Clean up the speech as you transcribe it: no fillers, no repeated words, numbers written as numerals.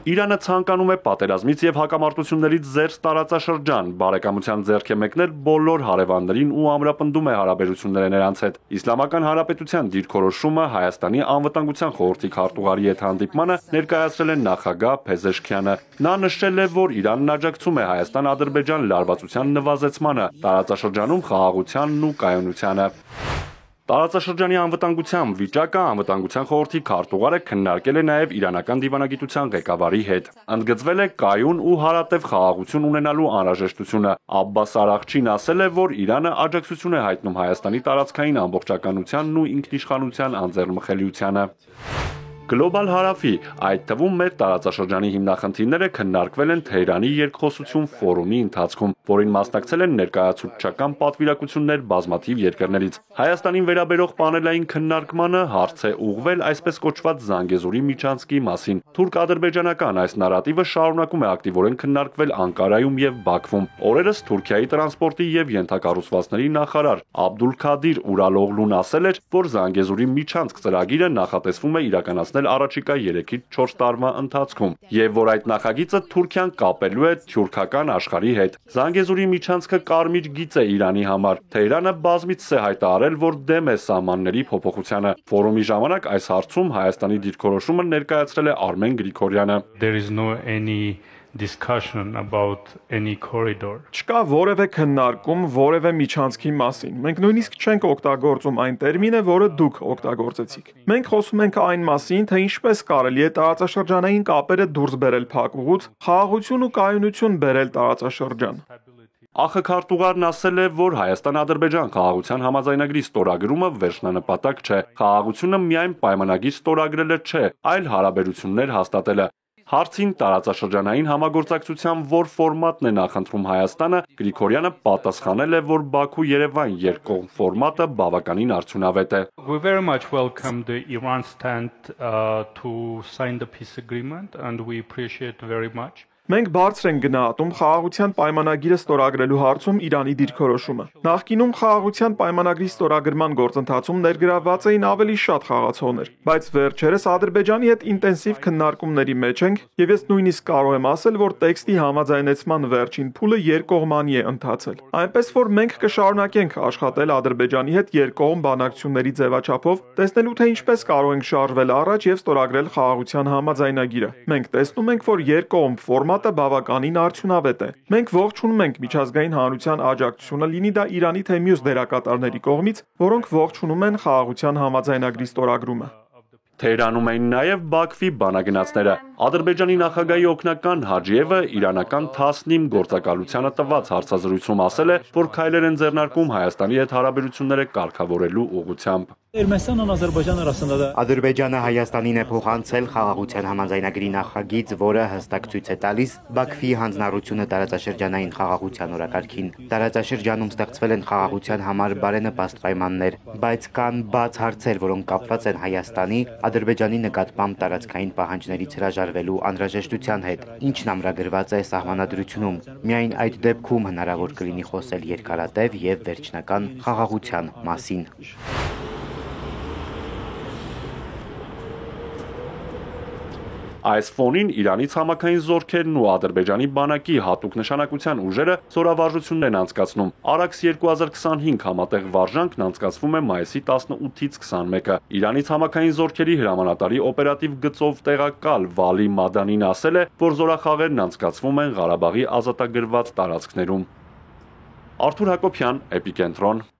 Իրանը ցանկանում է պատերազմից եւ հակամարտություններից զերծ տարածաշրջան, բարեկամության ձեռք է մեկնել բոլոր հարևաններին ու ամրապնդում է հարաբերությունները նրանց հետ։ Իսլամական Հանրապետության դիրքորոշումը Հայաստանի անվտանգության խորհրդի քարտուղարի հետ հանդիպմանը ներկայացրել է նախագահ Փեզեշքյանը։ Նա նշել է, որ Իրանն աջակցում է Հայաստան-Ադրբեջան լարվածության նվազեցմանը, տարածաշրջանում խաղաղությանն ու կայունությանը։ Տարածաշրջանի անվտանգության վիճակը անվտանգության խորհրդի քարտուղարը քննարկել է նաև իրանական դիվանագիտության ղեկավարի հետ։ Ընդգծվել է կայուն ու հարատև խաղաղություն ունենալու անհրաժեշտությունը։ Աբբաս Արաղչին ասել է, որ Իրանը աջակցություն է հայտնում Հայաստանի տարածքային ամբողջականությանն ու ինքնիշխանության անձեռնմխելիությանը։ Գլոբալ հարավի, այդ թվում մեր տարածաշրջանի հիմնախնդիրները քննարկվել են Թեհրանի երկխոսություն ֆորումի ընթացքում, որին մասնակցել են ներկայացուցչական պատվիրակություններ բազմաթիվ երկրներից։ Հայաստանին վերաբերող պանելային քննարկմանը հարց է ուղղվել այսպես կոչված Զանգեզուրի միջանցքի մասին։ Թուրք-ադրբեջանական այս նարատիվը շարունակում է ակտիվորեն քննարկվել Անկարայում եւ Բաքվում։ Օրերս Թուրքիայի տրանսպորտի եւ ենթակառուցվածքների նախարար Աբդուլքադիր Ուրալօղլուն ասել էր, որ Զանգեզուրի միջանցք ծրագիրը նախատեսվում է իրականացնել առաջիկա 3-ից 4 տարվա ընթացքում, եւ որ այդ նախագիծը Թուրքիան կապելու է թյուրքական աշխարհի հետ։ Զանգեզուրի միջանցքը կարմիր գիծ է Իրանի համար։ Թեհրանը բազմիցս է հայտարարել, որ դեմ է սահմանների փոփոխությանը։ Ֆորումի ժամանակ այս հարցում Հայաստանի դիրքորոշումը ներկայացրել է Արմեն Գրիգորյանը։ There is no any discussion about any corridor. Չկա որևէ քննարկում որևէ միջանցքի մասին։ Մենք նույնիսկ չենք օգտագործում այն տերմինը, որը դուք օգտագործեցիք։ Մենք խոսում ենք այն մասին, թե ինչպես կարելի է տարածաշրջանային կապերը դուրս բերել փակուղուց, խաղաղություն ու կայունություն բերել տարածաշրջան։ ԱԽ քարտուղարն ասել է, որ Հայաստան-Ադրբեջան խաղաղության համաձայնագրի ստորագրումը վերջնանպատակ չէ։ Խաղաղությունը միայն պայմանագիր ստորագրելը չէ, այլ հարաբերություններ հաստատելը։ Հարցին տարածաշրջանային համագործակցության որ ֆորմատն է նախընտրում Հայաստանը, Գրիգորյանը պատասխանել է, որ Բաքու-Երևան երկկողմ ֆորմատը բավականին արդյունավետ է։ We very much welcome the Iran stand to sign the peace agreement and we appreciate very much. Մենք բարձր ենք գնահատում խաղաղության պայմանագիրը ստորագրելու հարցում Իրանի դիրքորոշումը։ Նախկինում խաղաղության պայմանագրի ստորագրման գործընթացում ներգրավված էին ավելի շատ խաղացողներ, բայց վերջերս Ադրբեջանի հետ ինտենսիվ քննարկումների մեջ ենք, եւ ես նույնիսկ կարող եմ ասել, որ տեքստի համաձայնեցման վերջին փուլը երկկողմանի է ընթացել։ Այնպես որ մենք կշարունակենք աշխատել Ադրբեջանի հետ երկկողմ բանակցությունների ձևաչափով, տեսնելու թե ինչպես կարող ենք շարժվել առաջ եւ ստորագրել խաղաղության համաձայնագիրը։ Մենք տեսնում ենք, որ երկկողմ ֆորմատը բավականին արդյունավետ է։ Մենք ողջունում ենք միջազգային հանրության աջակցությունը, լինի դա Իրանի թե մյուս դերակատարների կողմից, որոնք ողջունում են խաղաղության համաձայնագրի ստորագրումը։ Թեհրանում էին նաև Բաքվի բանագնացները։ Ադրբեջանի նախագահի օգնական Հաջիևը իրանական Թասնիմ գործակալությանը տված հարցազրույցում ասել է, որ քայլեր են ձեռնարկում Հայաստանի հետ հարաբերությունները կարգավորելու ուղղությամբ։ Ադրբեջանը Հայաստանին է փոխանցել խաղաղության համաձայնագրի նախագիծ, որը հստակ ցույց է տալիս Բաքվի հանձնառությունը տարածաշրջանային խաղաղության օրակարգին։ Տարածաշրջանում ստեղծվել են խաղաղության համար բարենպաստ պայմաններ, բայց կան բաց հարցեր, որոնք կապված են Հայաստանի, Ադրբեջանի նկատմամբ տարածքային պահանջներից հրաժարվելու անհրաժեշտության հետ, ինչն ամրագրված է սահմանադրությունում։ Միայն այդ դեպքում հնարավոր կլինի խոսել երկարատև եւ վերջնական խաղաղության մասին։ Այս ֆոնին Իրանի ցամաքային զորքերն ու Ադրբեջանի բանակի հատուկ նշանակության ուժերը զորավարժություններ են անցկացնում։ Արաքս 2025 համատեղ վարժանքն անցկացվում է մայիսի 18-ից 21-ը։ Իրանի ցամաքային զորքերի հրամանատարի օպերատիվ գծով տեղակալ Վալի Մադանին ասել է, որ զորախաղերն անցկացվում են Ղարաբաղի ազատագրված տարածքներում։ Արթուր Հակոբյան, Էպիկենտրոն։